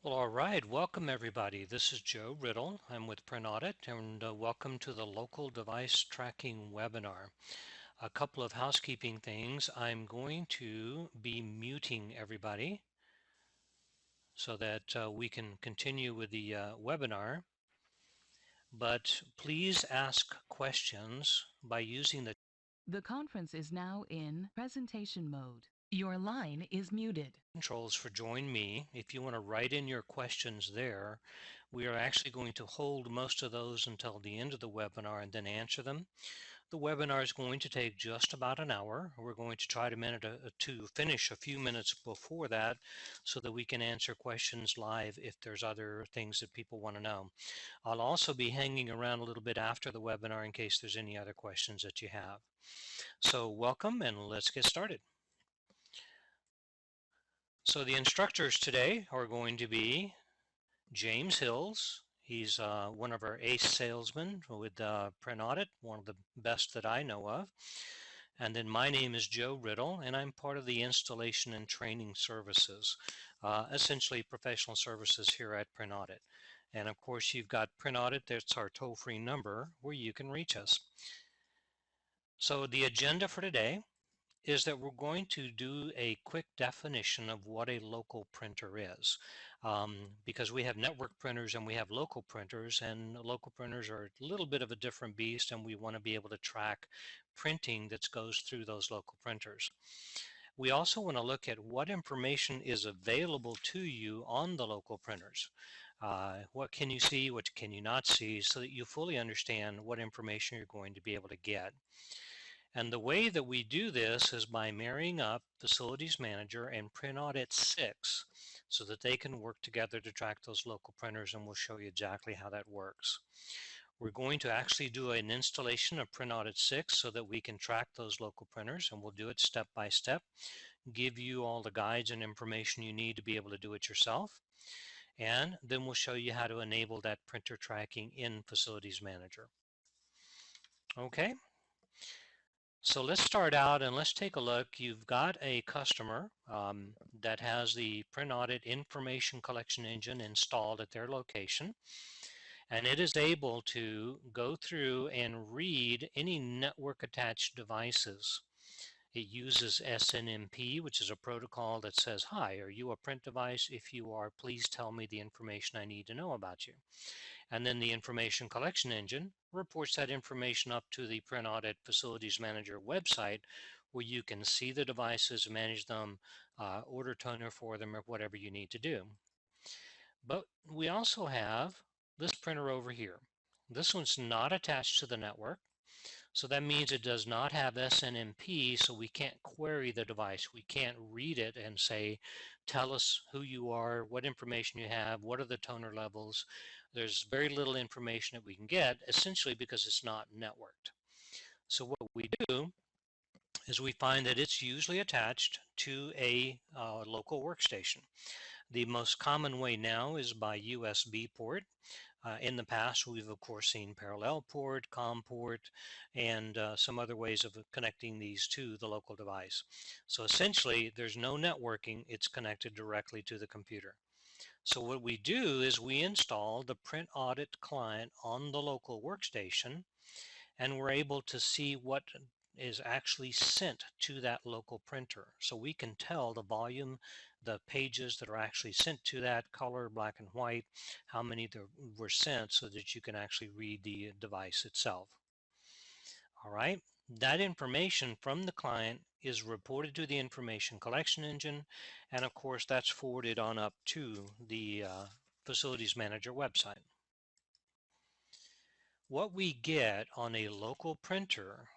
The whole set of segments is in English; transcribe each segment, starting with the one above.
Well, all right. Welcome, everybody. This is Joe Riddle. I'm with Print Audit, and welcome to the local device tracking webinar. A couple of housekeeping things. I'm going to be muting everybody so that we can continue with the webinar. But please ask questions by using the conference is now in presentation mode. Your line is muted. controls for Join Me. If you want to write in your questions there, we are actually going to hold most of those until the end of the webinar and then answer them. The webinar is going to take just about an hour. We're going to try to finish a few minutes before that so that we can answer questions live if there's other things that people want to know. I'll also be hanging around a little bit after the webinar in case there's any other questions that you have. So welcome and let's get started. So the instructors today are going to be James Hills. He's one of our ace salesmen with Print Audit, one of the best that I know of. And then my name is Joe Riddle, and I'm part of the installation and training services, essentially professional services here at Print Audit. And of course, you've got Print Audit, that's our toll-free number where you can reach us. So the agenda for today is that we're going to do a quick definition of what a local printer is. Because we have network printers and we have local printers, and local printers are a little bit of a different beast, and we want to be able to track printing that goes through those local printers. We also want to look at what information is available to you on the local printers. What can you see, what can you not see, so that you fully understand what information you're going to be able to get. And the way that we do this is by marrying up Facilities Manager and Print Audit 6 so that they can work together to track those local printers, and we'll show you exactly how that works. We're going to actually do an installation of Print Audit 6 so that we can track those local printers, and we'll do it step by step, give you all the guides and information you need to be able to do it yourself. And then we'll show you how to enable that printer tracking in Facilities Manager. Okay. So let's start out and let's take a look. You've got a customer that has the Print Audit information collection engine installed at their location, and it is able to go through and read any network attached devices. It uses SNMP, which is a protocol that says, "Hi, are you a print device? If you are, please tell me the information I need to know about you." And then the information collection engine reports that information up to the Print Audit Facilities Manager website, where you can see the devices, manage them, order toner for them, or whatever you need to do. But we also have this printer over here. This one's not attached to the network. So that means it does not have SNMP, so we can't query the device. We can't read it and say, tell us who you are, what information you have, what are the toner levels. There's very little information that we can get, essentially because it's not networked. So what we do is we find that it's usually attached to a local workstation. The most common way now is by USB port. In the past, we've of course seen parallel port, COM port, and some other ways of connecting these to the local device. So essentially, there's no networking. It's connected directly to the computer. So what we do is we install the Print Audit client on the local workstation, and we're able to see what is actually sent to that local printer. So we can tell the volume, the pages that are actually sent to that, color, black and white, how many there were sent, so that you can actually read the device itself. All right, that information from the client is reported to the information collection engine, and of course that's forwarded on up to the Facilities Manager website. What we get on a local printer,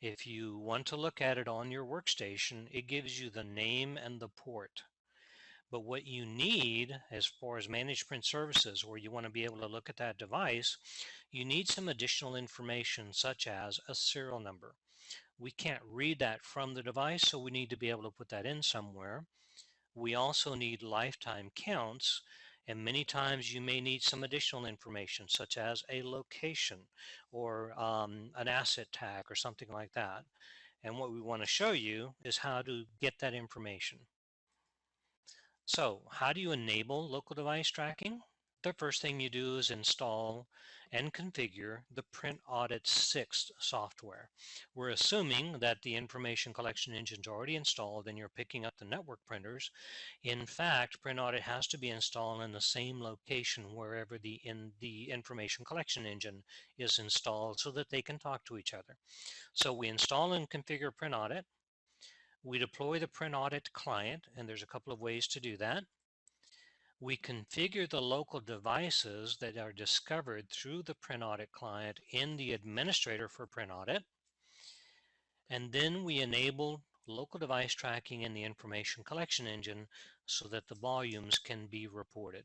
if you want to look at it on your workstation, it gives you the name and the port. But what you need as far as managed print services, where you want to be able to look at that device, you need some additional information such as a serial number. We can't read that from the device, so we need to be able to put that in somewhere. We also need lifetime counts, and many times you may need some additional information such as a location or an asset tag or something like that. And what we want to show you is how to get that information. So how do you enable local device tracking? The first thing you do is install and configure the Print Audit 6 software. We're assuming that the information collection engine is already installed and you're picking up the network printers. In fact, Print Audit has to be installed in the same location wherever the information collection engine is installed so that they can talk to each other. So we install and configure Print Audit. We deploy the Print Audit client, and there's a couple of ways to do that. We configure the local devices that are discovered through the Print Audit client in the administrator for Print Audit. And then we enable local device tracking in the information collection engine so that the volumes can be reported.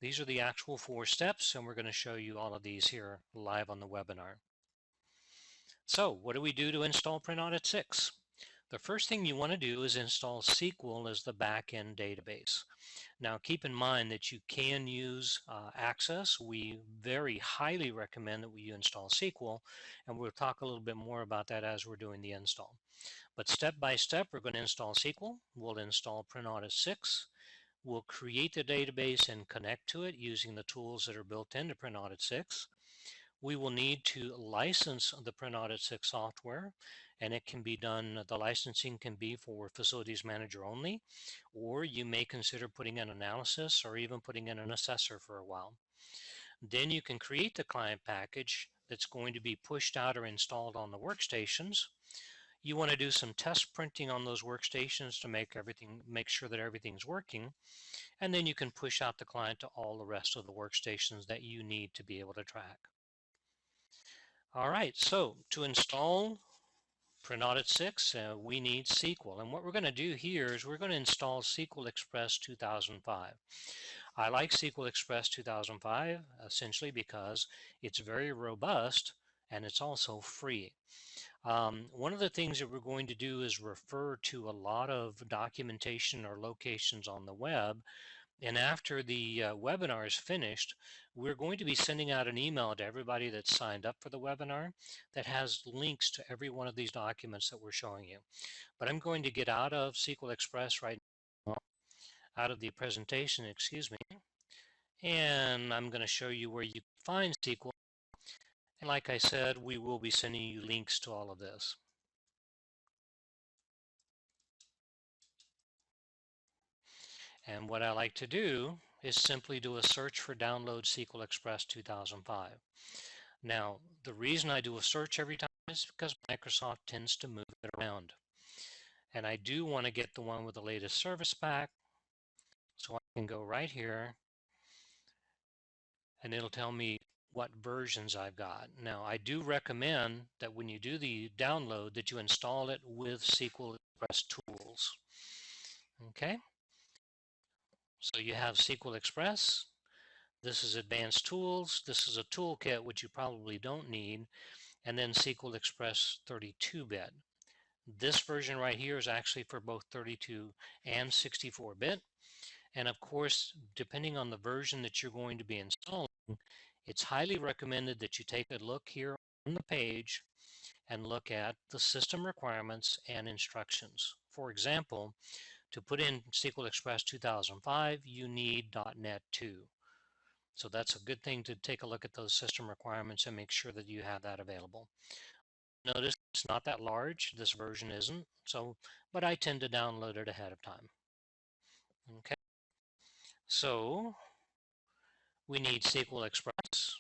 These are the actual 4 steps, and we're going to show you all of these here live on the webinar. So what do we do to install Print Audit 6? The first thing you want to do is install SQL as the backend database. Now keep in mind that you can use Access. We very highly recommend that you install SQL, and we'll talk a little bit more about that as we're doing the install. But step by step, we're going to install SQL. We'll install Print Audit 6. We'll create the database and connect to it using the tools that are built into Print Audit 6. We will need to license the Print Audit 6 software, and it can be done, the licensing can be for Facilities Manager only, or you may consider putting in analysis or even putting in an assessor for a while. Then you can create the client package that's going to be pushed out or installed on the workstations. You want to do some test printing on those workstations to make sure that everything's working, and then you can push out the client to all the rest of the workstations that you need to be able to track. All right, so to install Print Audit 6, we need SQL. And what we're going to do here is we're going to install SQL Express 2005. I like SQL Express 2005 essentially because it's very robust and it's also free. One of the things that we're going to do is refer to a lot of documentation or locations on the web. And after the webinar is finished, we're going to be sending out an email to everybody that's signed up for the webinar that has links to every one of these documents that we're showing you. But I'm going to get out of SQL Express right now, out of the presentation, excuse me, and I'm going to show you where you can find SQL. And like I said, we will be sending you links to all of this. And what I like to do is simply do a search for download SQL Express 2005. Now, the reason I do a search every time is because Microsoft tends to move it around. And I do want to get the one with the latest service pack. So I can go right here and it'll tell me what versions I've got. Now, I do recommend that when you do the download that you install it with SQL Express tools. Okay, so you have SQL Express. This is advanced tools. This is a toolkit, which you probably don't need. And then SQL Express 32-bit. This version right here is actually for both 32 and 64-bit. And of course, depending on the version that you're going to be installing, it's highly recommended that you take a look here on the page and look at the system requirements and instructions. For example, to put in SQL Express 2005, you need .NET 2. So that's a good thing to take a look at those system requirements and make sure that you have that available. Notice it's not that large, this version isn't, but I tend to download it ahead of time. Okay, so we need SQL Express.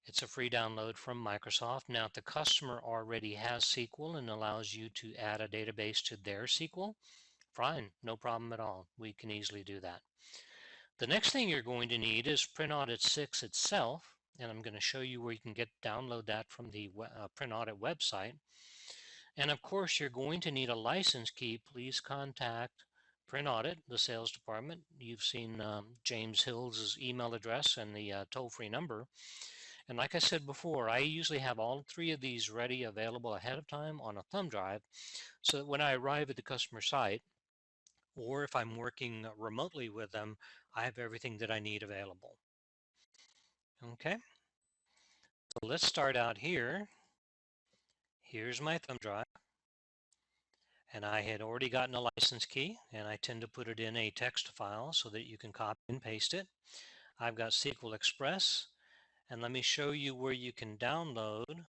It's a free download from Microsoft. Now, if the customer already has SQL and allows you to add a database to their SQL, fine, no problem at all. We can easily do that. The next thing you're going to need is Print Audit 6 itself, and I'm going to show you where you can download that from the Print Audit website. And of course, you're going to need a license key. Please contact Print Audit, the sales department. You've seen James Hill's email address and the toll-free number. And like I said before, I usually have all 3 of these ready, available ahead of time on a thumb drive, so that when I arrive at the customer site, or if I'm working remotely with them, I have everything that I need available. Okay, so let's start out here. Here's my thumb drive. And I had already gotten a license key, and I tend to put it in a text file so that you can copy and paste it. I've got SQL Express, and let me show you where you can download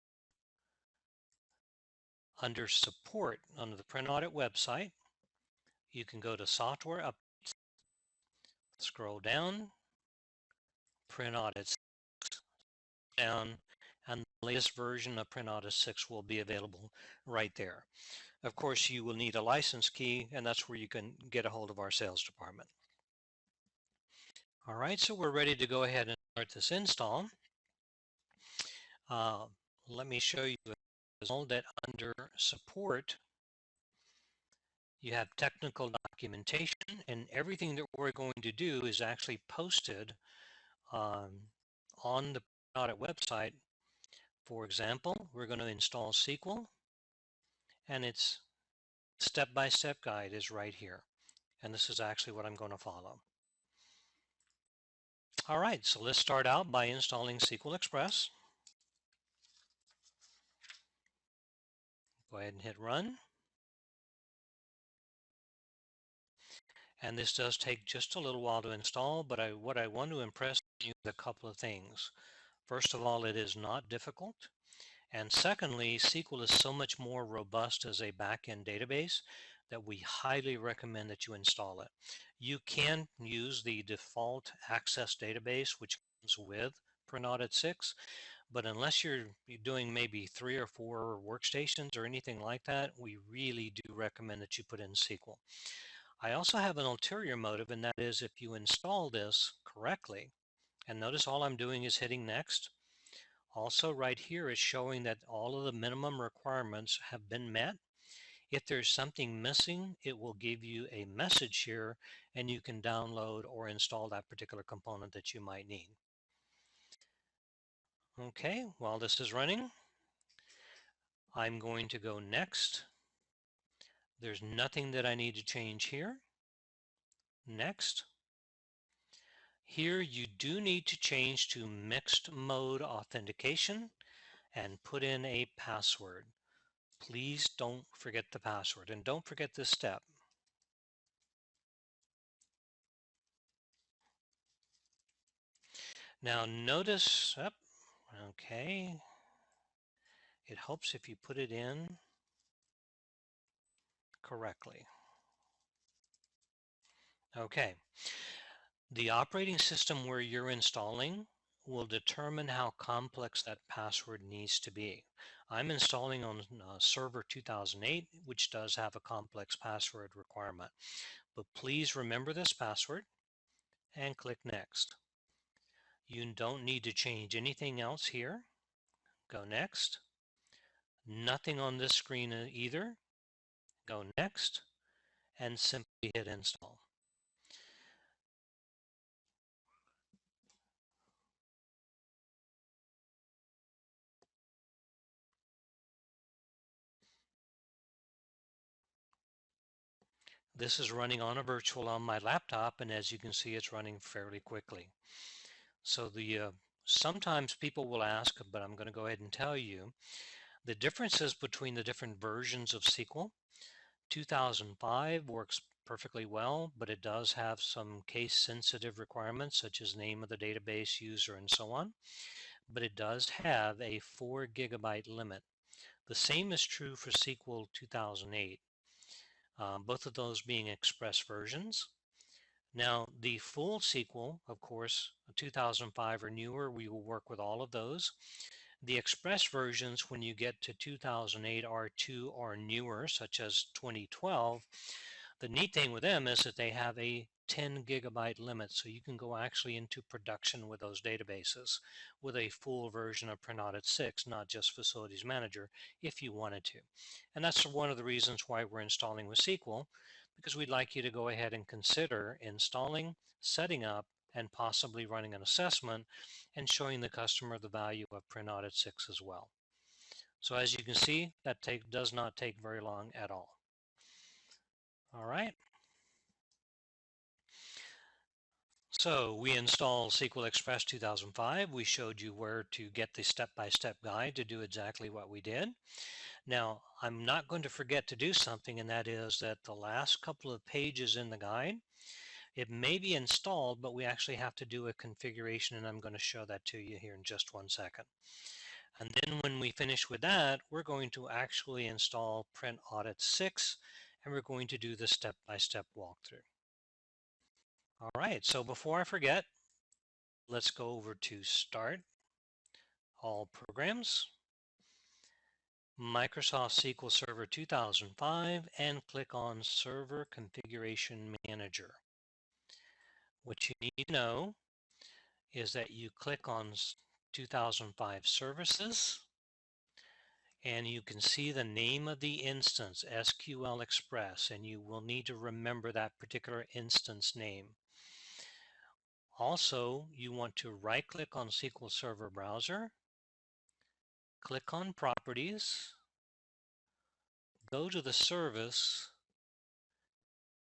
under support under the Print Audit website. You can go to software updates, scroll down, Print Audit down, and the latest version of Print Audit 6 will be available right there. Of course, you will need a license key, and that's where you can get a hold of our sales department. All right, so we're ready to go ahead and start this install. Uh, Let me show you that under support, you have technical documentation, and everything that we're going to do is actually posted on the audit website. For example, we're going to install SQL, and its step-by-step guide is right here. And this is actually what I'm going to follow. All right, so let's start out by installing SQL Express. Go ahead and hit run. And this does take just a little while to install, but what I want to impress you with a couple of things. First of all, it is not difficult. And secondly, SQL is so much more robust as a back-end database that we highly recommend that you install it. You can use the default Access database, which comes with Print Audit 6, but unless you're doing maybe 3 or 4 workstations or anything like that, we really do recommend that you put in SQL. I also have an ulterior motive, and that is if you install this correctly, and notice all I'm doing is hitting next. Also right here is showing that all of the minimum requirements have been met. If there's something missing, it will give you a message here, and you can download or install that particular component that you might need. Okay, while this is running, I'm going to go next. There's nothing that I need to change here. Next. Here you do need to change to mixed mode authentication and put in a password. Please don't forget the password, and don't forget this step. Now notice, okay, it helps if you put it in correctly. Okay, the operating system where you're installing will determine how complex that password needs to be. I'm installing on Server 2008, which does have a complex password requirement. But please remember this password and click Next. You don't need to change anything else here. Go Next. Nothing on this screen either. Go Next and simply hit Install. This is running on a virtual on my laptop, and as you can see, it's running fairly quickly. So sometimes people will ask, but I'm going to go ahead and tell you, the differences between the different versions of SQL. 2005 works perfectly well, but it does have some case-sensitive requirements, such as name of the database, user, and so on. But it does have a 4 gigabyte limit. The same is true for SQL 2008. Both of those being Express versions. Now, the full SQL, of course, 2005 or newer, we will work with all of those. The Express versions, when you get to 2008 R2 or newer, such as 2012, the neat thing with them is that they have a 10 gigabyte limit, so you can go actually into production with those databases with a full version of Print Audit 6, not just Facilities Manager, if you wanted to. And that's one of the reasons why we're installing with SQL, because we'd like you to go ahead and consider installing, setting up, and possibly running an assessment and showing the customer the value of Print Audit 6 as well. So as you can see, that does not take very long at all. All right. So we installed SQL Express 2005. We showed you where to get the step-by-step guide to do exactly what we did. Now, I'm not going to forget to do something, and that is that the last couple of pages in the guide, it may be installed, but we actually have to do a configuration, and I'm going to show that to you here in just 1 second. And then when we finish with that, we're going to actually install Print Audit 6, and we're going to do the step-by-step walkthrough. All right, so before I forget, let's go over to Start, All Programs, Microsoft SQL Server 2005, and click on Server Configuration Manager. What you need to know is that you click on 2005 Services, and you can see the name of the instance, SQL Express, and you will need to remember that particular instance name. Also, you want to right-click on SQL Server Browser, click on Properties, go to the service,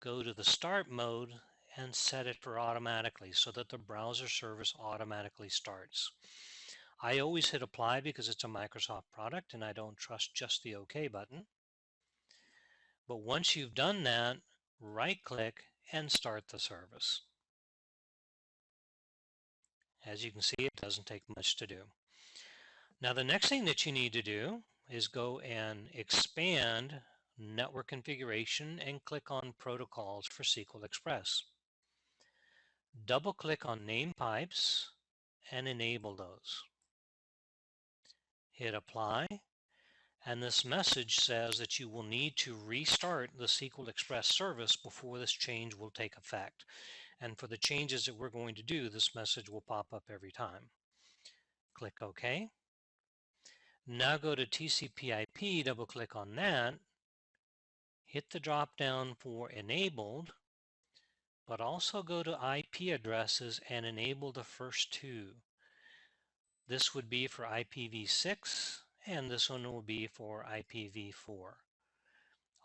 go to the Start mode, and set it for automatically so that the browser service automatically starts. I always hit Apply because it's a Microsoft product and I don't trust just the OK button. But once you've done that, right-click and start the service. As you can see, it doesn't take much to do. Now, the next thing that you need to do is go and expand Network Configuration and click on Protocols for SQL Express. Double-click on Name Pipes and enable those. Hit Apply, and this message says that you will need to restart the SQL Express service before this change will take effect. And for the changes that we're going to do, this message will pop up every time. Click OK. Now go to TCP/IP, double click on that, hit the drop down for enabled, but also go to IP addresses and enable the first two. This would be for IPv6 and this one will be for IPv4.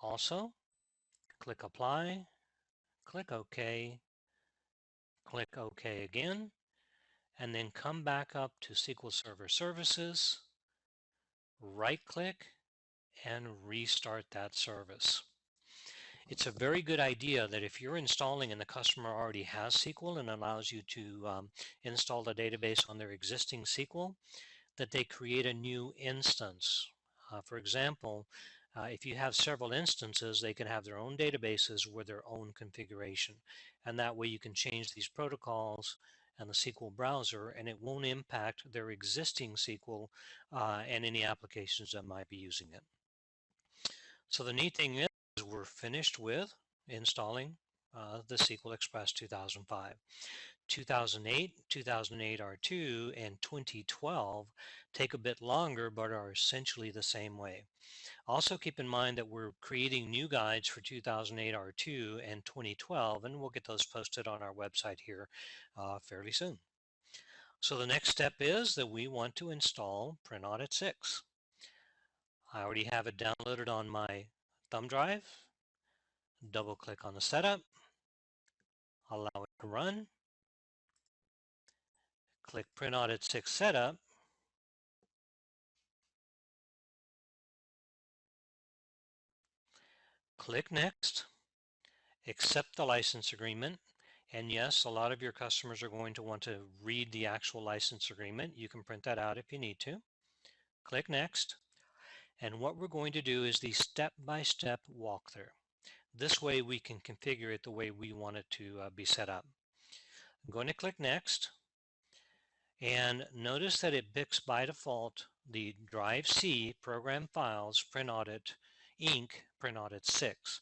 Also, click Apply, click OK, click OK again, and then come back up to SQL Server Services, right-click, and restart that service. It's a very good idea that if you're installing and the customer already has SQL and allows you to install the database on their existing SQL, that they create a new instance. For example, if you have several instances, they can have their own databases with their own configuration. And that way you can change these protocols and the SQL browser, and it won't impact their existing SQL and any applications that might be using it. So the neat thing is we're finished with installing the SQL Express 2005. 2008, 2008 R2, and 2012 take a bit longer but are essentially the same way. Also keep in mind that we're creating new guides for 2008 R2 and 2012, and we'll get those posted on our website here fairly soon. So the next step is that we want to install Print Audit 6. I already have it downloaded on my thumb drive. Double click on the setup, allow it to run, click Print Audit 6 Setup, click Next, accept the license agreement, and yes, a lot of your customers are going to want to read the actual license agreement. You can print that out if you need to. Click Next, and what we're going to do is the step-by-step walkthrough. This way we can configure it the way we want it to be set up. I'm going to click Next, and notice that it picks by default the Drive C program files Print Audit Inc. Print Audit 6.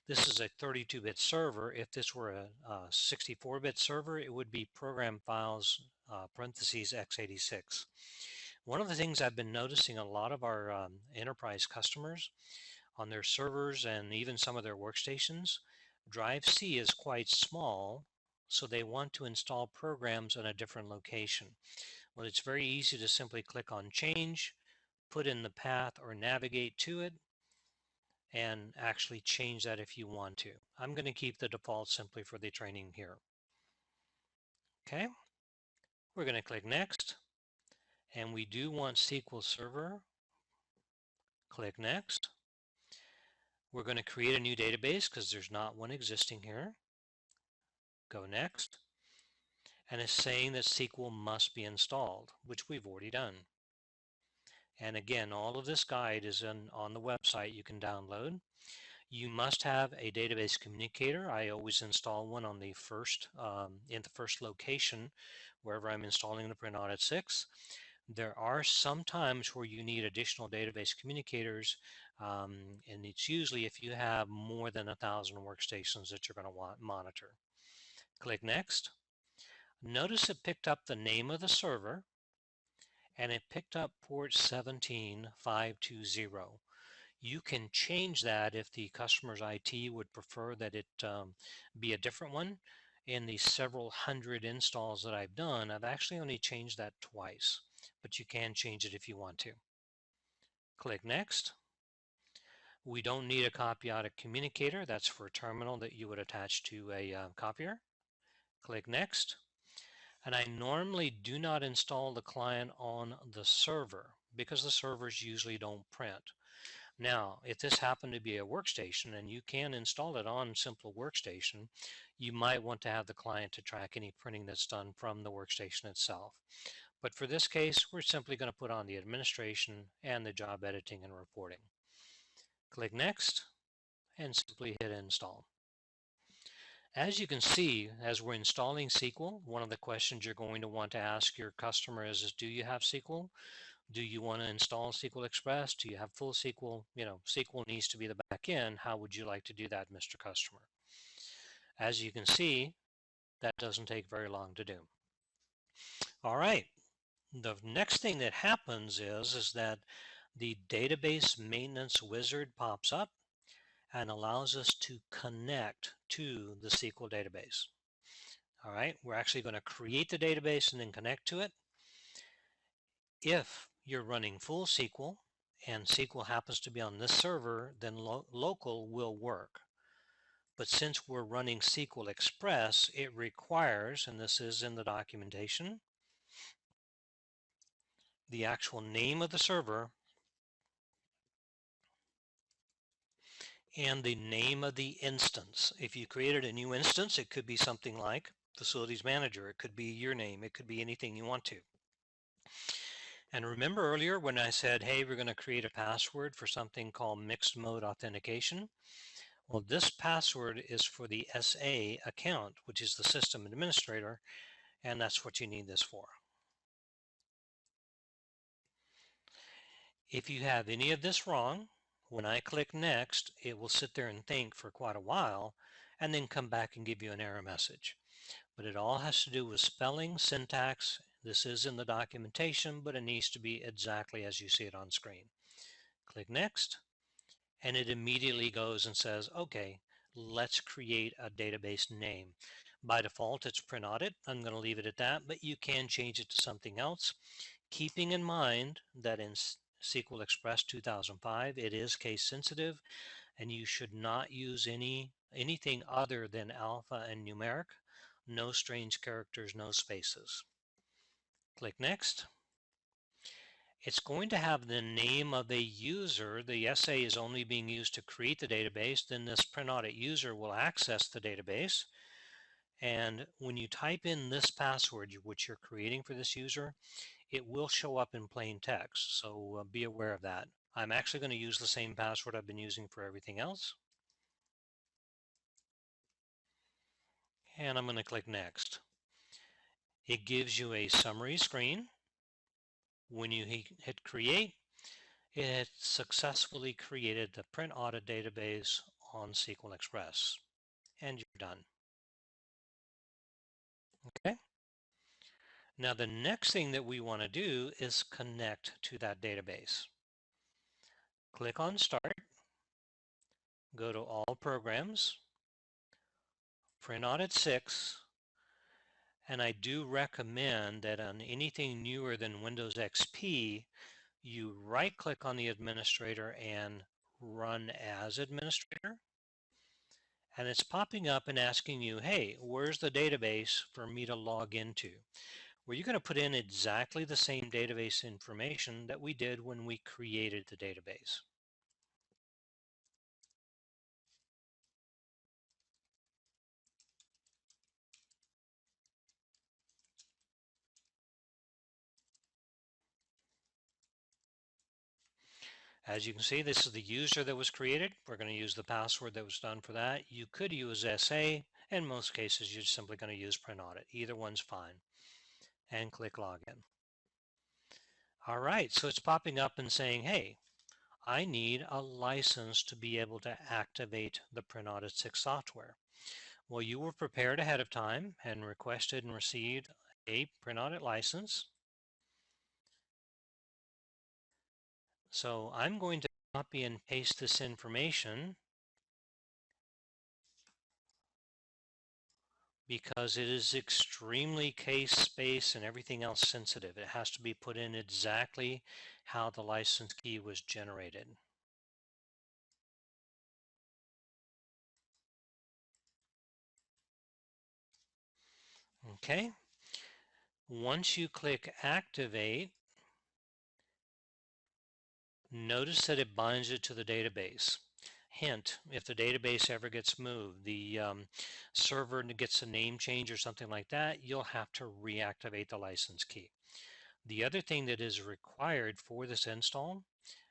This is a 32-bit server. If this were a 64-bit server, it would be program files parentheses x86. One of the things I've been noticing a lot of our enterprise customers on their servers and even some of their workstations, Drive C is quite small, so they want to install programs in a different location. Well, it's very easy to simply click on Change, put in the path or navigate to it, and actually change that if you want to. I'm going to keep the default simply for the training here. Okay, we're going to click Next, and we do want SQL Server. Click Next. We're going to create a new database because there's not one existing here. Go Next. And it's saying that SQL must be installed, which we've already done. And again, all of this guide is on the website you can download. You must have a database communicator. I always install one on the first in the first location wherever I'm installing the Print Audit 6. There are some times where you need additional database communicators, and it's usually if you have more than 1,000 workstations that you're going to want monitor. Click Next. Notice it picked up the name of the server and it picked up port 17520. You can change that if the customer's IT would prefer that it be a different one. In the several hundred installs that I've done, I've actually only changed that twice, but you can change it if you want to. Click Next. We don't need a copy-audit communicator. That's for a terminal that you would attach to a copier. Click Next. And I normally do not install the client on the server because the servers usually don't print. Now, if this happened to be a workstation and you can install it on Simple Workstation, you might want to have the client to track any printing that's done from the workstation itself. But for this case, we're simply going to put on the administration and the job editing and reporting. Click Next and simply hit Install. As you can see, as we're installing SQL, one of the questions you're going to want to ask your customer is do you have SQL? Do you want to install SQL Express? Do you have full SQL? SQL needs to be the back end. How would you like to do that, Mr. Customer? As you can see, that doesn't take very long to do. All right. The next thing that happens is that the database maintenance wizard pops up and allows us to connect to the SQL database. All right, we're actually going to create the database and then connect to it. If you're running full SQL and SQL happens to be on this server, then local will work. But since we're running SQL Express, it requires, and this is in the documentation, the actual name of the server and the name of the instance. If you created a new instance, it could be something like Facilities Manager. It could be your name. It could be anything you want to. And remember earlier when I said, hey, we're going to create a password for something called mixed mode authentication? Well, this password is for the SA account, which is the system administrator, and that's what you need this for. If you have any of this wrong, when I click Next, it will sit there and think for quite a while and then come back and give you an error message. But it all has to do with spelling, syntax. This is in the documentation, but it needs to be exactly as you see it on screen. Click Next, and it immediately goes and says, okay, let's create a database name. By default, it's Print Audit. I'm going to leave it at that, but you can change it to something else, keeping in mind that in SQL Express 2005, it is case sensitive, and you should not use anything other than alpha and numeric. No strange characters, no spaces. Click Next. It's going to have the name of a user. The SA is only being used to create the database. Then this Print Audit user will access the database. And when you type in this password, which you're creating for this user, it will show up in plain text. So be aware of that. I'm actually going to use the same password I've been using for everything else. And I'm going to click Next. It gives you a summary screen. When you hit Create, it successfully created the Print Audit database on SQL Express. And you're done. Okay. Now the next thing that we want to do is connect to that database. Click on Start, go to All Programs, Print Audit 6, and I do recommend that on anything newer than Windows XP, you right-click on the administrator and Run as Administrator. And it's popping up and asking you, hey, where's the database for me to log into? Well, you're going to put in exactly the same database information that we did when we created the database. As you can see, this is the user that was created. We're going to use the password that was done for that. You could use SA. In most cases, you're simply going to use Print Audit. Either one's fine. And click Login. All right, so it's popping up and saying, hey, I need a license to be able to activate the Print Audit 6 software. Well, you were prepared ahead of time and requested and received a Print Audit license. So I'm going to copy and paste this information because it is extremely case, space, and everything else sensitive. It has to be put in exactly how the license key was generated. Okay. Once you click Activate, notice that it binds it to the database. Hint, if the database ever gets moved, the server gets a name change or something like that, you'll have to reactivate the license key. The other thing that is required for this install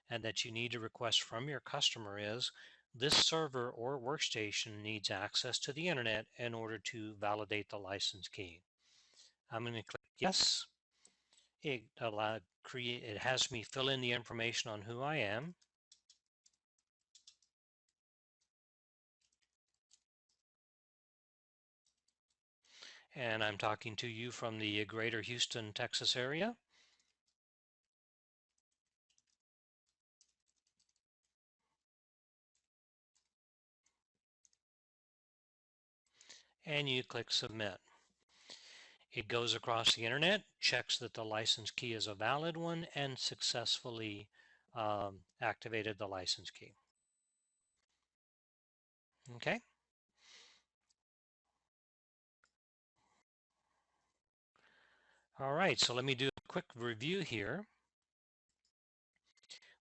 and that you need to request from your customer is this server or workstation needs access to the internet in order to validate the license key. I'm going to click yes. It has me fill in the information on who I am. And I'm talking to you from the greater Houston, Texas area. And you click submit. It goes across the internet, checks that the license key is a valid one, and successfully activated the license key. Okay. All right, so let me do a quick review here.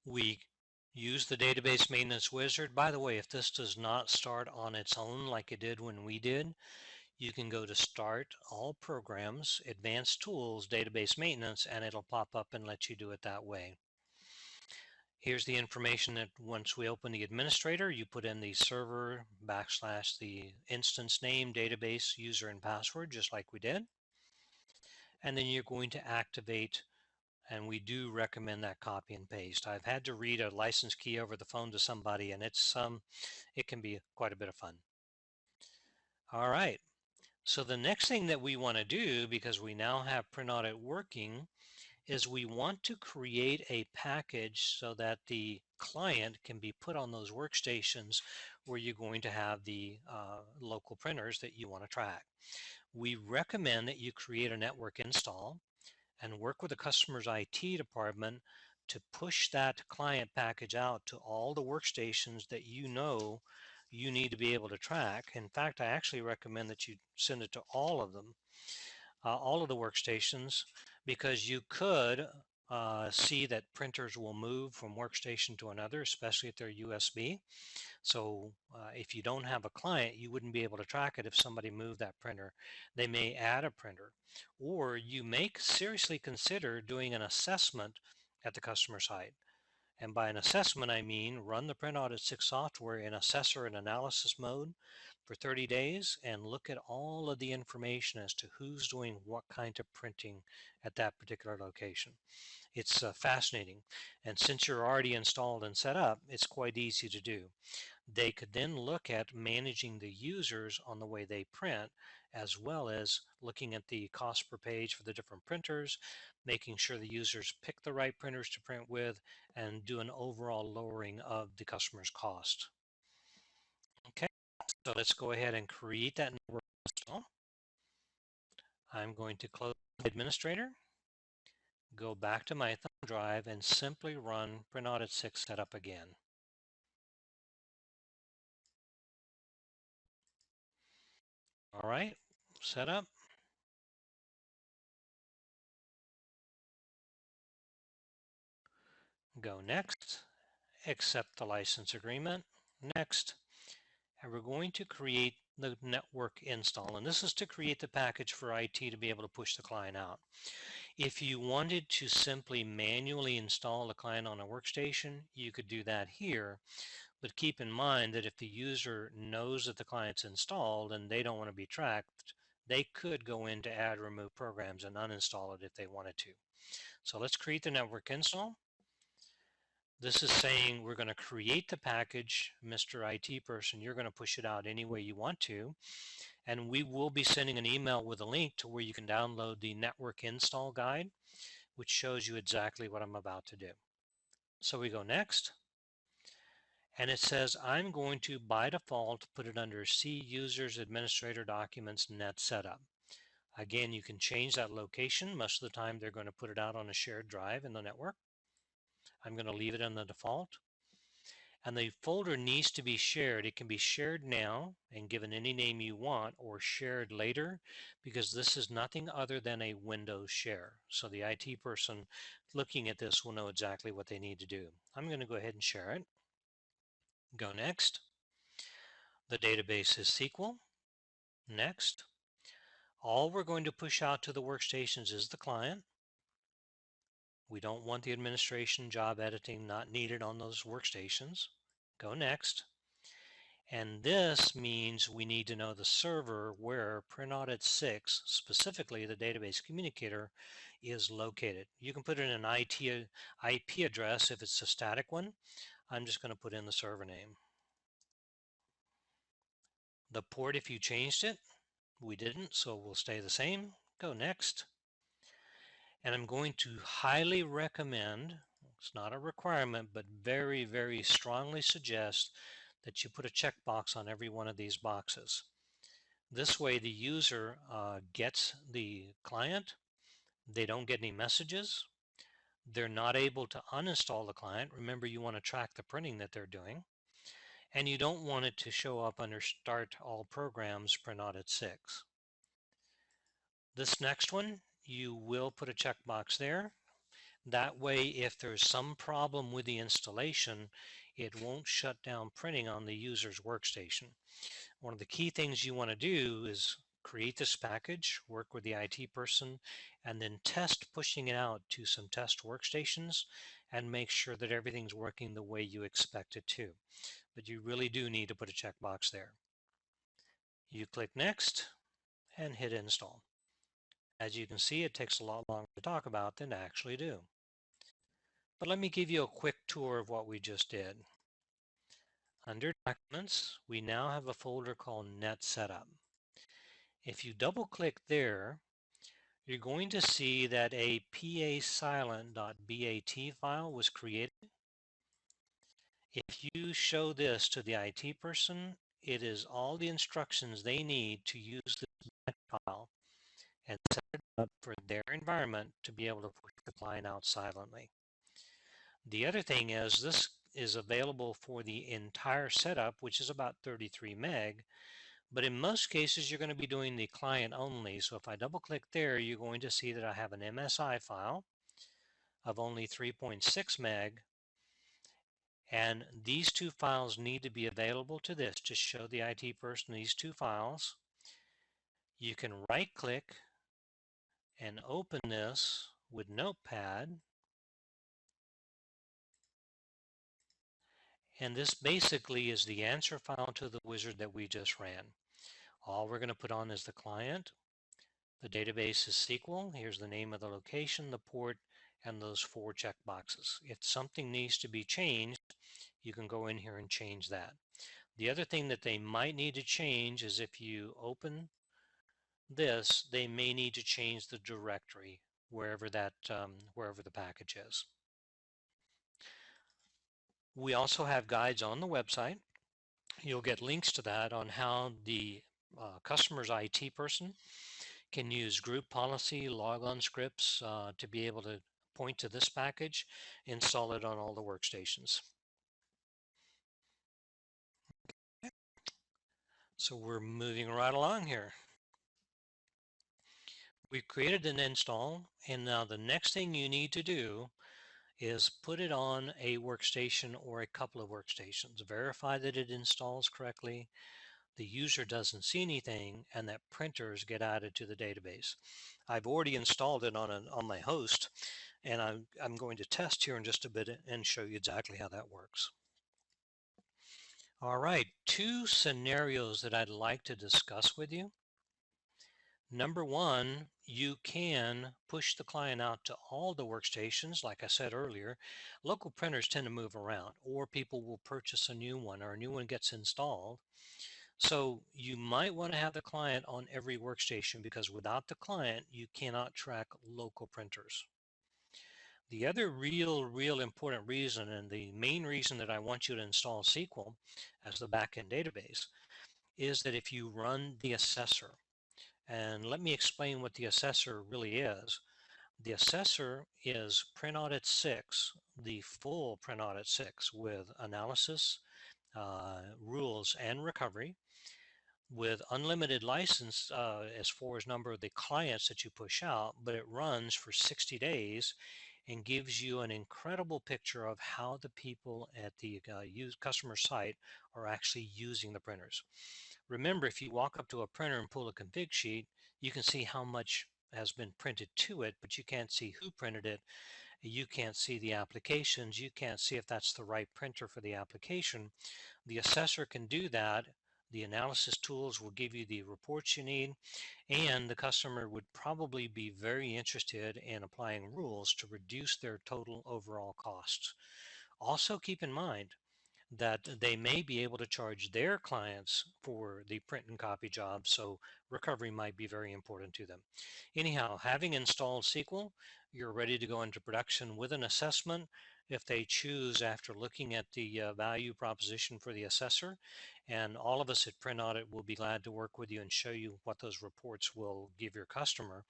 We use the database maintenance wizard. By the way, if this does not start on its own like it did when we did, you can go to Start, All Programs, Advanced Tools, Database Maintenance, and it'll pop up and let you do it that way. Here's the information that once we open the administrator, you put in the server / the instance name, database, user, and password, just like we did. And then you're going to activate, and we do recommend that copy and paste. I've had to read a license key over the phone to somebody, and it can be quite a bit of fun. All right. So the next thing that we want to do, because we now have Print Audit working, is we want to create a package so that the client can be put on those workstations where you're going to have the local printers that you want to track. We recommend that you create a network install and work with the customer's IT department to push that client package out to all the workstations that you know you need to be able to track. In fact, I actually recommend that you send it to all of them, all of the workstations, because you could see that printers will move from workstation to another, especially if they're USB. So if you don't have a client, you wouldn't be able to track it if somebody moved that printer. They may add a printer, or you may seriously consider doing an assessment at the customer site. And by an assessment, I mean run the Print Audit 6 software in assessor and analysis mode for 30 days and look at all of the information as to who's doing what kind of printing at that particular location. It's fascinating. And since you're already installed and set up, it's quite easy to do. They could then look at managing the users on the way they print, as well as looking at the cost per page for the different printers, making sure the users pick the right printers to print with, and do an overall lowering of the customer's cost. Okay, so let's go ahead and create that network install. I'm going to close the administrator, go back to my thumb drive, and simply run Print Audit 6 setup again. All right, setup. Go next, accept the license agreement, next, and we're going to create the network install. And this is to create the package for IT to be able to push the client out. If you wanted to simply manually install a client on a workstation, you could do that here. But keep in mind that if the user knows that the client's installed and they don't want to be tracked, they could go in to add or remove programs and uninstall it if they wanted to. So let's create the network install. This is saying we're going to create the package, Mr. IT person. You're going to push it out any way you want to. And we will be sending an email with a link to where you can download the network install guide, which shows you exactly what I'm about to do. So we go next. And it says I'm going to, by default, put it under C Users Administrator Documents Net Setup. Again, you can change that location. Most of the time, they're going to put it out on a shared drive in the network. I'm going to leave it on the default. And the folder needs to be shared. It can be shared now and given any name you want, or shared later, because this is nothing other than a Windows share. So the IT person looking at this will know exactly what they need to do. I'm going to go ahead and share it. Go next. The database is SQL. Next. All we're going to push out to the workstations is the client. We don't want the administration job editing not needed on those workstations. Go next. And this means we need to know the server where Print Audit 6, specifically the database communicator, is located. You can put in an IP address if it's a static one. I'm just going to put in the server name. The port, if you changed it, we didn't, so we'll stay the same. Go next. And I'm going to highly recommend, it's not a requirement, but very, very strongly suggest that you put a checkbox on every one of these boxes. This way the user gets the client, they don't get any messages, they're not able to uninstall the client. Remember, you want to track the printing that they're doing, and you don't want it to show up under Start All Programs Print Audit 6. This next one, you will put a checkbox there. That way, if there's some problem with the installation, it won't shut down printing on the user's workstation. One of the key things you want to do is create this package, work with the IT person, and then test pushing it out to some test workstations and make sure that everything's working the way you expect it to. But you really do need to put a checkbox there. You click Next and hit Install. As you can see, it takes a lot longer to talk about than to actually do. But let me give you a quick tour of what we just did. Under Documents, we now have a folder called Net Setup. If you double click there, you're going to see that a pasilent.bat file was created. If you show this to the IT person, it is all the instructions they need to use this file and set it up for their environment to be able to push the client out silently. The other thing is this is available for the entire setup, which is about 33 meg, but in most cases you're going to be doing the client only. So if I double click there, you're going to see that I have an MSI file of only 3.6 meg, and these two files need to be available to this. Just show the IT person these two files. You can right click and open this with Notepad. And this basically is the answer file to the wizard that we just ran. All we're going to put on is the client. The database is SQL. Here's the name of the location, the port, and those 4 checkboxes. If something needs to be changed, you can go in here and change that. The other thing that they might need to change is if you open this, they may need to change the directory wherever the package is. We also have guides on the website. You'll get links to that on how the customer's IT person can use group policy logon scripts to be able to point to this package, install it on all the workstations. So we're moving right along here. We've created an install, and now the next thing you need to do is put it on a workstation or a couple of workstations. Verify that it installs correctly. the user doesn't see anything, and that printers get added to the database. I've already installed it on my host, and I'm going to test here in just a bit and show you exactly how that works. All right, two scenarios that I'd like to discuss with you. Number one, you can push the client out to all the workstations. Like I said earlier, local printers tend to move around, or people will purchase a new one, or a new one gets installed. So you might want to have the client on every workstation, because without the client, you cannot track local printers. The other real important reason, and the main reason that I want you to install SQL as the backend database, is that if you run the assessor, and let me explain what the assessor really is. The assessor is Print Audit 6, the full Print Audit 6, with analysis, rules, and recovery, with unlimited license as far as number of the clients that you push out, but it runs for 60 days and gives you an incredible picture of how the people at the customer site are actually using the printers. Remember, if you walk up to a printer and pull a config sheet, you can see how much has been printed to it, but you can't see who printed it. You can't see the applications. You can't see if that's the right printer for the application. The assessor can do that. The analysis tools will give you the reports you need, and the customer would probably be very interested in applying rules to reduce their total overall costs. Also, keep in mind that they may be able to charge their clients for the print and copy job, so recovery might be very important to them. Anyhow, having installed SQL, you're ready to go into production with an assessment. If they choose, after looking at the value proposition for the assessor, and all of us at Print Audit will be glad to work with you and show you what those reports will give your customer,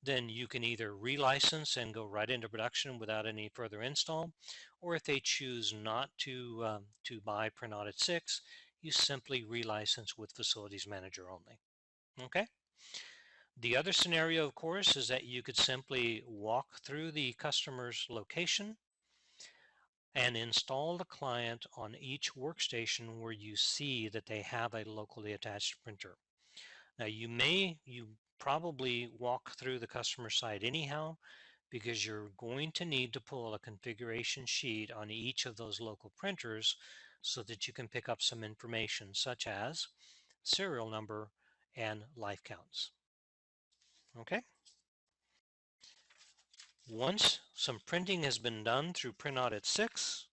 then you can either relicense and go right into production without any further install, or if they choose not to buy Print Audit 6, you simply relicense with Facilities Manager only. Okay. The other scenario, of course, is that you could simply walk through the customer's location and install the client on each workstation where you see that they have a locally attached printer. Now you probably walk through the customer site anyhow, because you're going to need to pull a configuration sheet on each of those local printers so that you can pick up some information such as serial number and life counts. Okay. Once some printing has been done through Print Audit 6,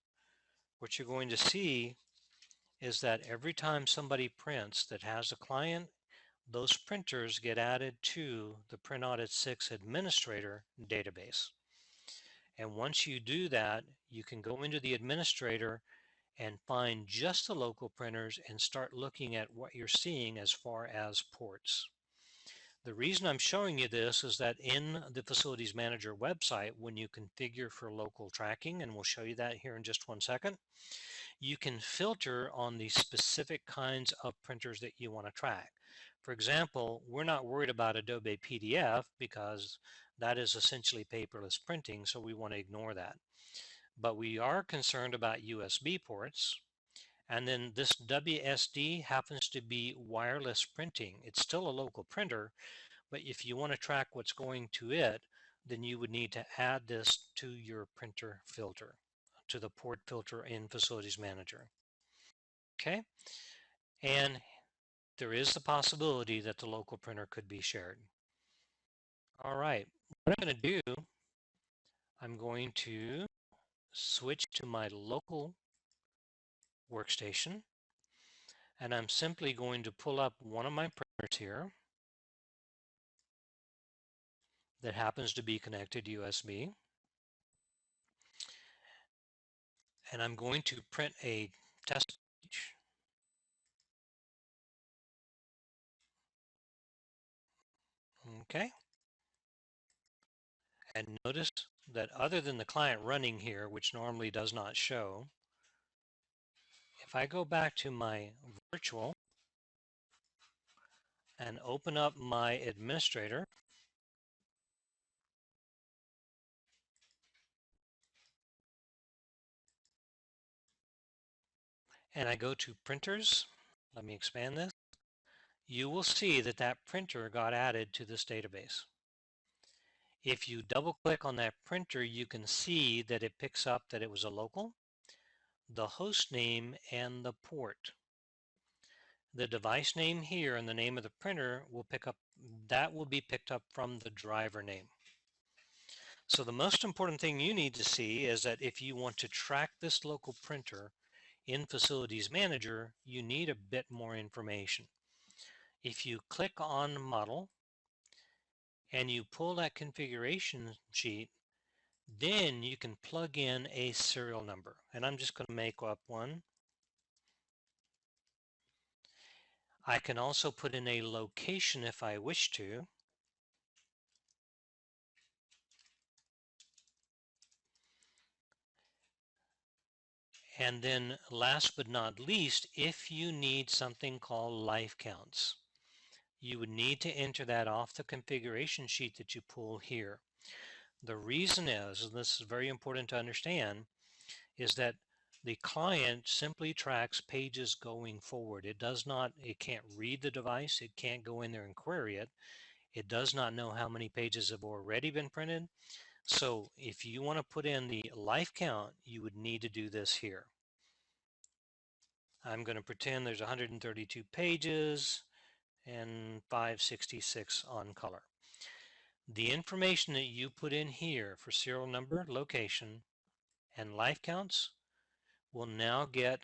what you're going to see is that every time somebody prints that has a client, those printers get added to the Print Audit 6 administrator database. And once you do that, you can go into the administrator and find just the local printers and start looking at what you're seeing as far as ports. The reason I'm showing you this is that in the Facilities Manager website, when you configure for local tracking, and we'll show you that here in just one second, you can filter on the specific kinds of printers that you want to track. For example, we're not worried about Adobe PDF because that is essentially paperless printing, so we want to ignore that. But we are concerned about USB ports, and then this WSD happens to be wireless printing. It's still a local printer, but if you want to track what's going to it, then you would need to add this to your printer filter, to the port filter in Facilities Manager. Okay, and there is the possibility that the local printer could be shared. All right, what I'm going to do, I'm going to switch to my local workstation, and I'm simply going to pull up one of my printers here that happens to be connected USB, and I'm going to print a test page. Okay, and notice that other than the client running here, which normally does not show, if I go back to my virtual and open up my administrator, and I go to printers, let me expand this. you will see that that printer got added to this database. If you double click on that printer, you can see that it picks up that it was a local, the host name, and the port. The device name here and the name of the printer will be picked up from the driver name. So the most important thing you need to see is that if you want to track this local printer in Facilities Manager, you need a bit more information. If you click on Model and you pull that configuration sheet, then you can plug in a serial number. And I'm just going to make up one. I can also put in a location if I wish to. And then last but not least, if you need something called life counts, you would need to enter that off the configuration sheet that you pull here. The reason is, and this is very important to understand, is that the client simply tracks pages going forward. It can't read the device, it can't go in there and query it. It does not know how many pages have already been printed. So if you want to put in the life count, you would need to do this here. I'm going to pretend there's 132 pages and 566 on color. The information that you put in here for serial number, location, and life counts will now get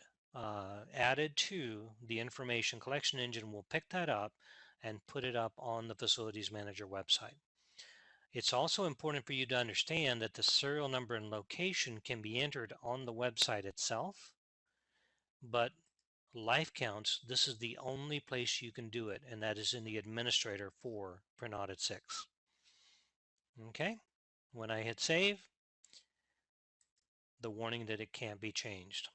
added to the information collection engine. Will pick that up and put it up on the Facilities Manager website. It's also important for you to understand that the serial number and location can be entered on the website itself, but life counts, this is the only place you can do it, and that is in the administrator for Print Audit 6. Okay, when I hit save, the warning that it can't be changed.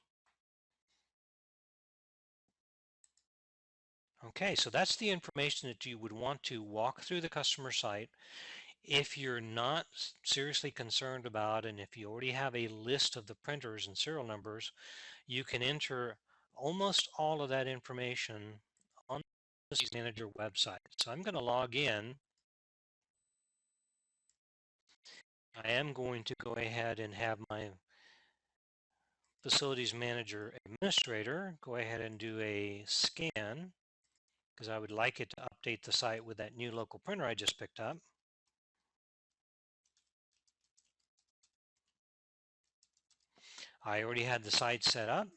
Okay, so that's the information that you would want to walk through the customer site. If you're not seriously concerned about, and if you already have a list of the printers and serial numbers, you can enter almost all of that information on the Facilities Manager website. So I'm going to log in. I am going to go ahead and have my Facilities Manager administrator go ahead and do a scan, because I would like it to update the site with that new local printer I just picked up. I already had the site set up.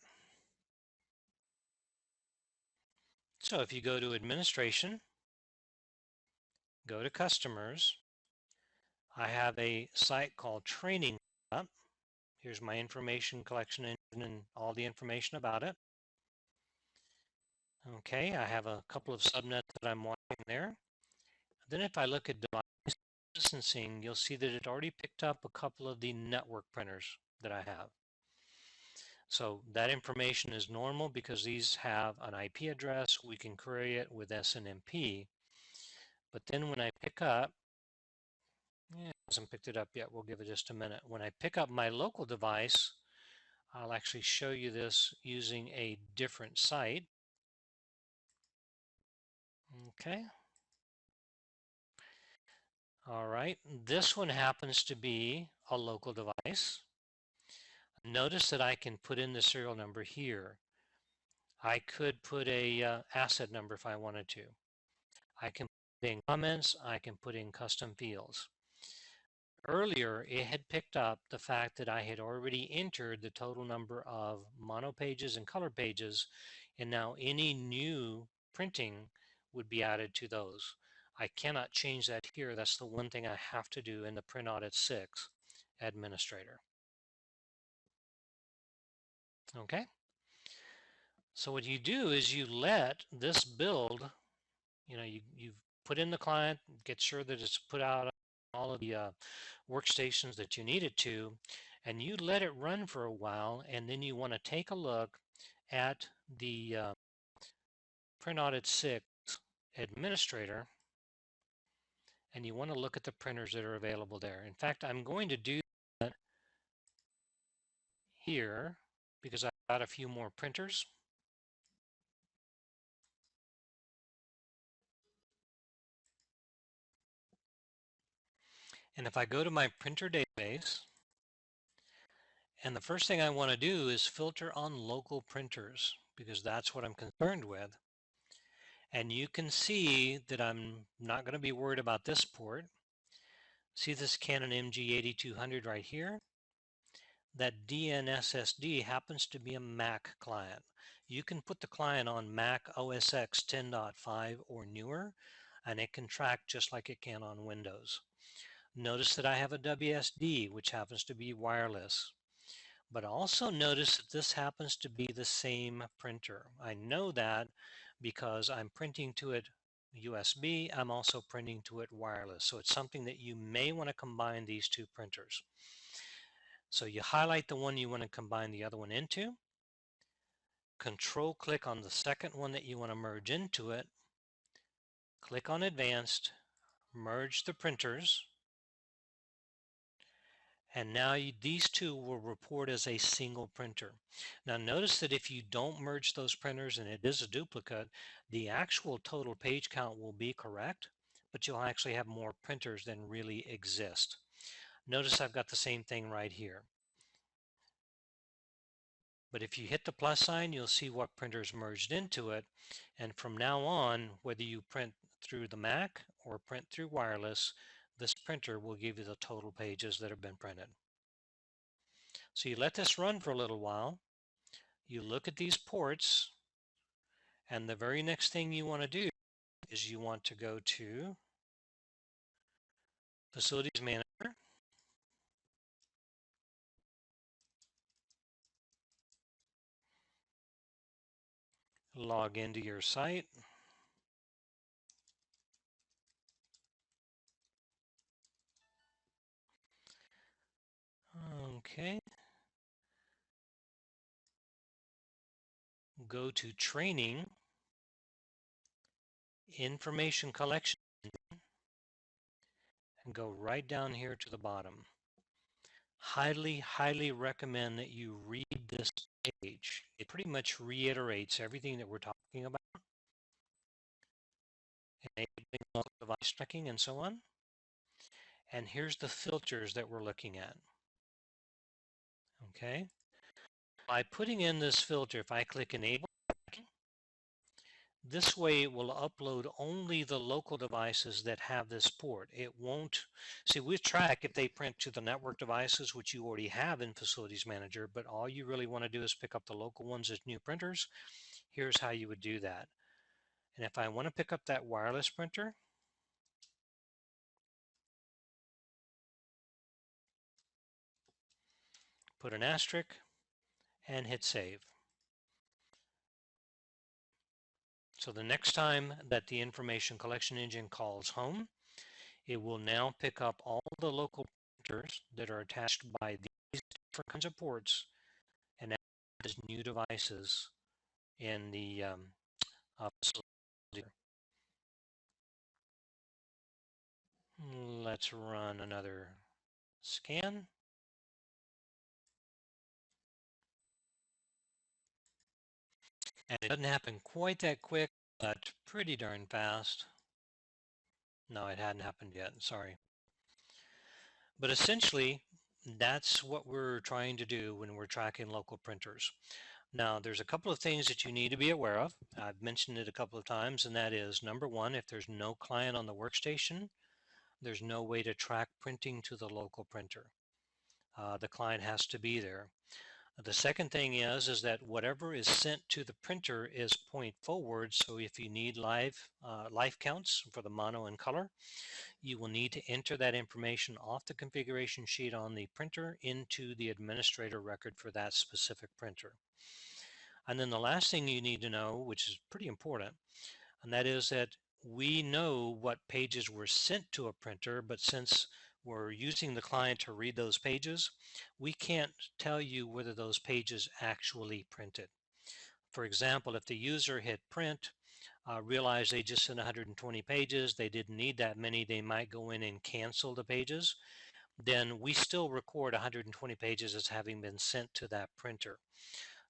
So if you go to Administration, go to Customers, I have a site called Training up. Here's my information collection engine and all the information about it. Okay, I have a couple of subnets that I'm watching there. Then if I look at device licensing, you'll see that it already picked up a couple of the network printers that I have. So that information is normal because these have an IP address. We can query it with SNMP. But then when I pick up, it hasn't picked it up yet. We'll give it just a minute. When I pick up my local device, I'll actually show you this using a different site. Okay. All right. This one happens to be a local device. Notice that I can put in the serial number here. I could put a asset number if I wanted to. I can put in comments. I can put in custom fields. Earlier, it had picked up the fact that I had already entered the total number of mono pages and color pages, and now any new printing would be added to those. I cannot change that here. That's the one thing I have to do in the Print Audit 6 administrator. Okay. So what you do is you let this build, you put in the client, get sure that it's put out all of the workstations that you need it to, and you let it run for a while, and then you want to take a look at the Print Audit 6 administrator, and you want to look at the printers that are available there. In fact, I'm going to do that here because I've got a few more printers. And if I go to my printer database, and the first thing I want to do is filter on local printers because that's what I'm concerned with. And you can see that I'm not going to be worried about this port. See this Canon MG8200 right here? That DNSSD happens to be a Mac client. You can put the client on Mac OS X 10.5 or newer, and it can track just like it can on Windows. Notice that I have a WSD, which happens to be wireless. But also notice that this happens to be the same printer. I know that because I'm printing to it USB, I'm also printing to it wireless. So it's something that you may want to combine these two printers. So you highlight the one you want to combine the other one into, control click on the second one that you want to merge into it, click on advanced, merge the printers, and now these two will report as a single printer. Now notice that if you don't merge those printers and it is a duplicate, the actual total page count will be correct, but you'll actually have more printers than really exist. Notice I've got the same thing right here. But if you hit the plus sign, you'll see what printers merged into it. And from now on, whether you print through the Mac or print through wireless, this printer will give you the total pages that have been printed. So you let this run for a little while. You look at these ports, and the very next thing you want to do is you want to go to Facilities Manager, log into your site. Okay. Go to Training, Information Collection, and go right down here to the bottom. Highly recommend that you read this page. It pretty much reiterates everything that we're talking about, enabling local device tracking and so on. And here's the filters that we're looking at. Okay. By putting in this filter, if I click Enable, this way it will upload only the local devices that have this port. It won't, see, we track if they print to the network devices, which you already have in Facilities Manager, but all you really want to do is pick up the local ones as new printers. Here's how you would do that. And if I want to pick up that wireless printer, put an asterisk and hit save. So the next time that the information collection engine calls home, it will now pick up all the local printers that are attached by these different kinds of ports and add as new devices in the facility. Let's run another scan. And it doesn't happen quite that quick, but pretty darn fast. No, it hadn't happened yet, sorry. But essentially, that's what we're trying to do when we're tracking local printers. Now, there's a couple of things that you need to be aware of. I've mentioned it a couple of times, and that is, number one, if there's no client on the workstation, there's no way to track printing to the local printer. The client has to be there. The second thing is that whatever is sent to the printer is point forward. So if you need live life counts for the mono and color, you will need to enter that information off the configuration sheet on the printer into the administrator record for that specific printer. And then the last thing you need to know, which is pretty important, and that is that we know what pages were sent to a printer, but since we're using the client to read those pages, we can't tell you whether those pages actually printed. For example, if the user hit print, realized they just sent 120 pages, they didn't need that many, they might go in and cancel the pages, then we still record 120 pages as having been sent to that printer.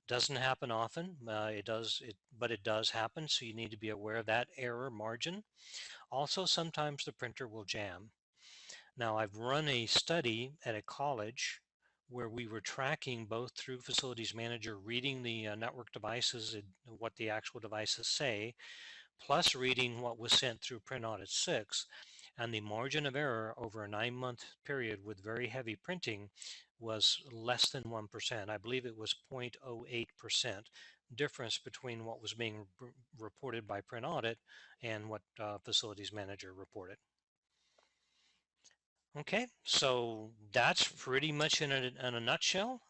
Doesn't happen often, but it does happen, so you need to be aware of that error margin. Also, sometimes the printer will jam. Now, I've run a study at a college where we were tracking both through Facilities Manager, reading the network devices and what the actual devices say, plus reading what was sent through Print Audit 6. And the margin of error over a 9-month period with very heavy printing was less than 1%. I believe it was 0.08% difference between what was being reported by Print Audit and what Facilities Manager reported. Okay, so that's pretty much in a nutshell.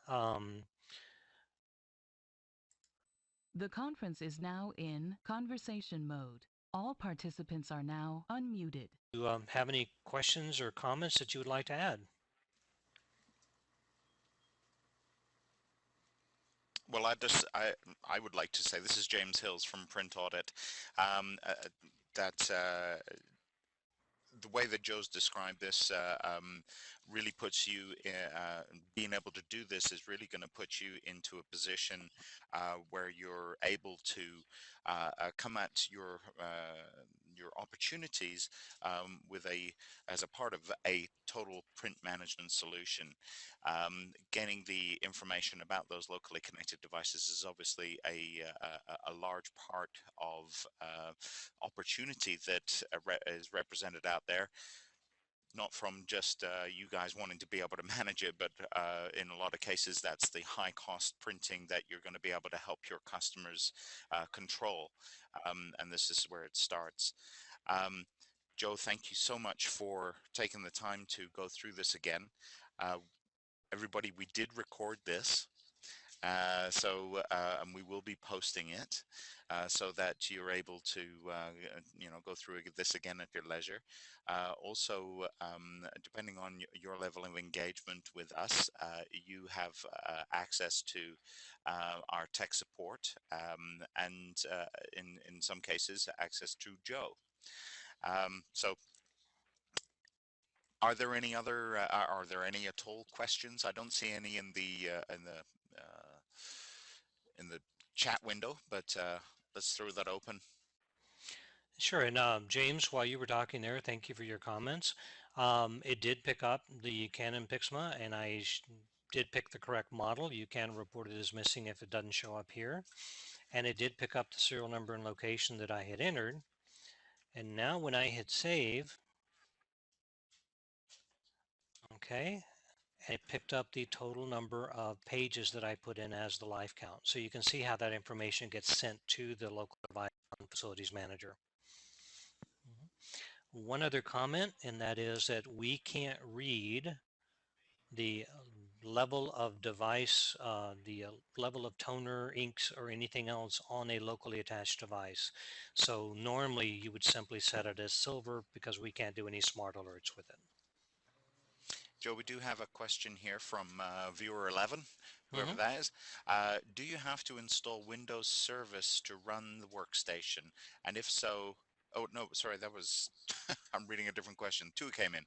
The conference is now in conversation mode. All participants are now unmuted. Do you have any questions or comments that you would like to add? Well, I would like to say this is James Hills from Print Audit. That the way that Joe's described this really puts you being able to do this is really going to put you into a position where you're able to come at your opportunities with as a part of a total print management solution. Getting the information about those locally connected devices is obviously a large part of opportunity that is represented out there, not from just you guys wanting to be able to manage it, but in a lot of cases that's the high cost printing that you're going to be able to help your customers control, and this is where it starts. Joe, thank you so much for taking the time to go through this again. Everybody, we did record this. And we will be posting it so that you're able to, go through this again at your leisure. Also, depending on your level of engagement with us, you have access to our tech support and in some cases, access to Joe. So are there any at all questions? I don't see any in the chat window, but let's throw that open. Sure, and James, while you were talking there, thank you for your comments. It did pick up the Canon Pixma, and I did pick the correct model. You can report it as missing if it doesn't show up here. And it did pick up the serial number and location that I had entered. And now when I hit save, okay, it picked up the total number of pages that I put in as the life count. So you can see how that information gets sent to the local device Facilities Manager. One other comment, and that is that we can't read the level of device, the level of toner, inks, or anything else on a locally attached device. So normally you would simply set it as silver because we can't do any smart alerts with it. Joe, we do have a question here from viewer 11, whoever that is. Do you have to install Windows Service to run the workstation? And if so, oh, no, sorry, that was, I'm reading a different question. Two came in.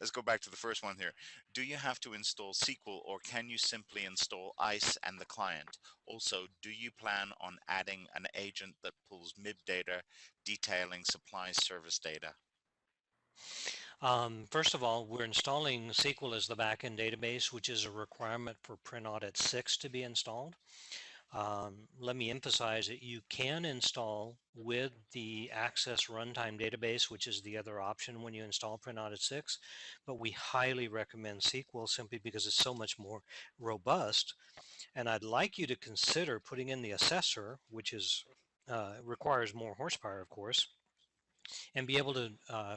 Let's go back to the first one here. Do you have to install SQL or can you simply install ICE and the client? Also, do you plan on adding an agent that pulls MIB data detailing supply service data? First of all, we're installing SQL as the backend database, which is a requirement for Print Audit 6 to be installed. Let me emphasize that you can install with the Access Runtime Database, which is the other option when you install Print Audit 6, but we highly recommend SQL simply because it's so much more robust. And I'd like you to consider putting in the assessor, which is requires more horsepower, of course, and be able to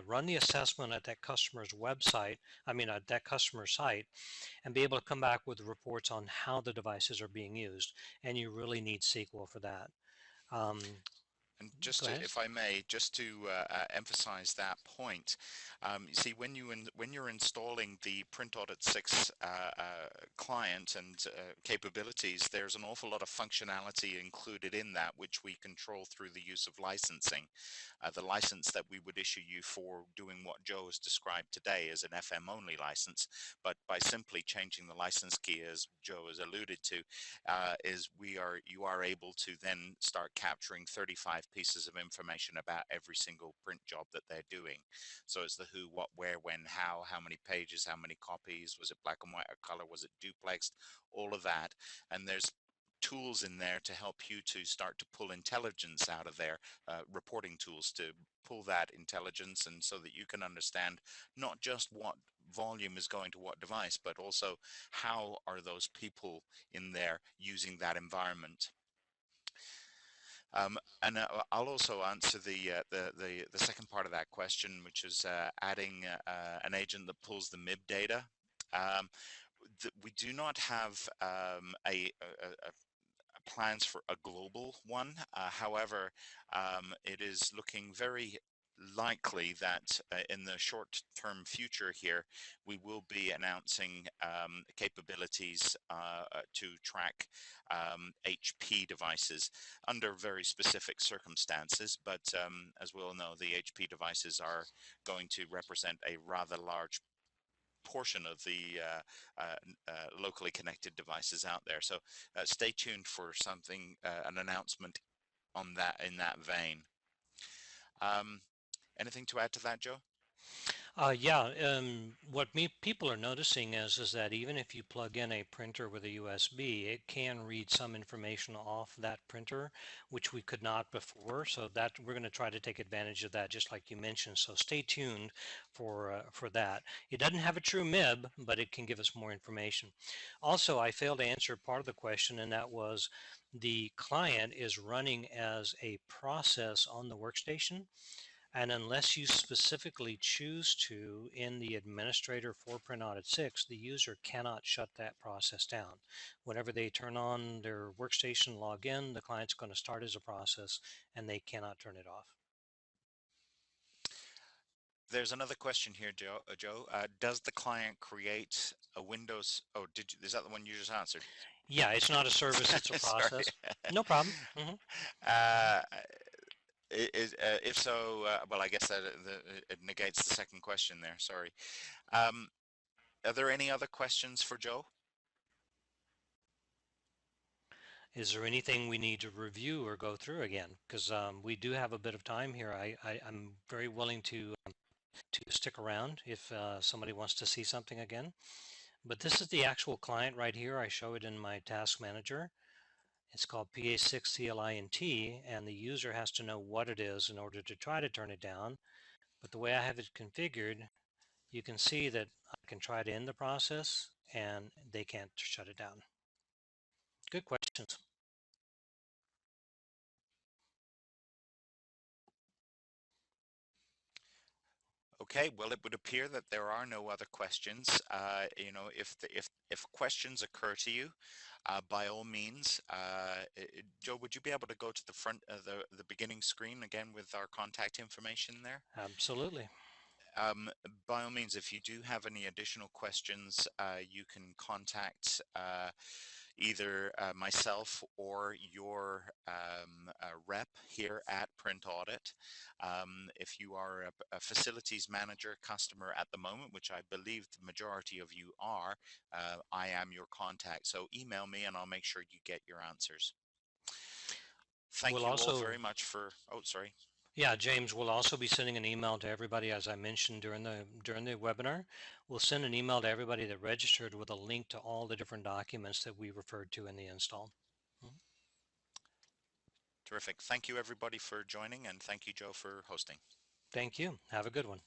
run the assessment at that customer's website, at that customer site, and be able to come back with reports on how the devices are being used. And you really need SQL for that. And just to, if I may, just to emphasize that point, you see, when you're installing the Print Audit 6 client and capabilities, there's an awful lot of functionality included in that, which we control through the use of licensing. The license that we would issue you for doing what Joe has described today is an FM only license, but by simply changing the license key, as Joe has alluded to, you are able to then start capturing 35 pieces of information about every single print job that they're doing. So it's the who, what, where, when, how many pages, how many copies, was it black and white or color, was it duplexed, all of that. And there's tools in there to help you to start to pull intelligence out of there, reporting tools to pull that intelligence, and so that you can understand not just what volume is going to what device, but also how are those people in there using that environment. And I'll also answer the second part of that question, which is adding an agent that pulls the MIB data. We do not have plans for a global one. However, it is looking very likely that in the short-term future here, we will be announcing capabilities to track HP devices under very specific circumstances. But as we all know, the HP devices are going to represent a rather large portion of the locally connected devices out there. So stay tuned for something, an announcement on that in that vein. Anything to add to that, Joe? Yeah, what people are noticing is that even if you plug in a printer with a USB, it can read some information off that printer, which we could not before. So that we're going to try to take advantage of that, just like you mentioned. So stay tuned for that. It doesn't have a true MIB, but it can give us more information. Also, I failed to answer part of the question, and that was the client is running as a process on the workstation. And unless you specifically choose to in the administrator for Print Audit 6, the user cannot shut that process down. Whenever they turn on their workstation log in, the client's going to start as a process and they cannot turn it off. There's another question here, Joe. Does the client create a Windows? Oh, is that the one you just answered? Yeah, it's not a service, it's a process. No problem. If so, well, I guess that it negates the second question there. Sorry. Are there any other questions for Joe? Is there anything we need to review or go through again? Because we do have a bit of time here. I'm very willing to stick around if somebody wants to see something again. But this is the actual client right here. I show it in my task manager. It's called PA6CLINT, and the user has to know what it is in order to try to turn it down. But the way I have it configured, you can see that I can try to end the process and they can't shut it down. Good questions. Okay, well, it would appear that there are no other questions. You know, if questions occur to you, by all means, Joe, would you be able to go to the front of the beginning screen again with our contact information there? Absolutely. By all means, if you do have any additional questions, you can contact either myself or your rep here at Print Audit. If you are a facilities manager customer at the moment, which I believe the majority of you are, I am your contact. So email me and I'll make sure you get your answers. Thank you all very much for, oh, sorry. Yeah, James, we'll also be sending an email to everybody, as I mentioned during the webinar. We'll send an email to everybody that registered with a link to all the different documents that we referred to in the install. Terrific. Thank you, everybody, for joining, and thank you, Joe, for hosting. Thank you. Have a good one.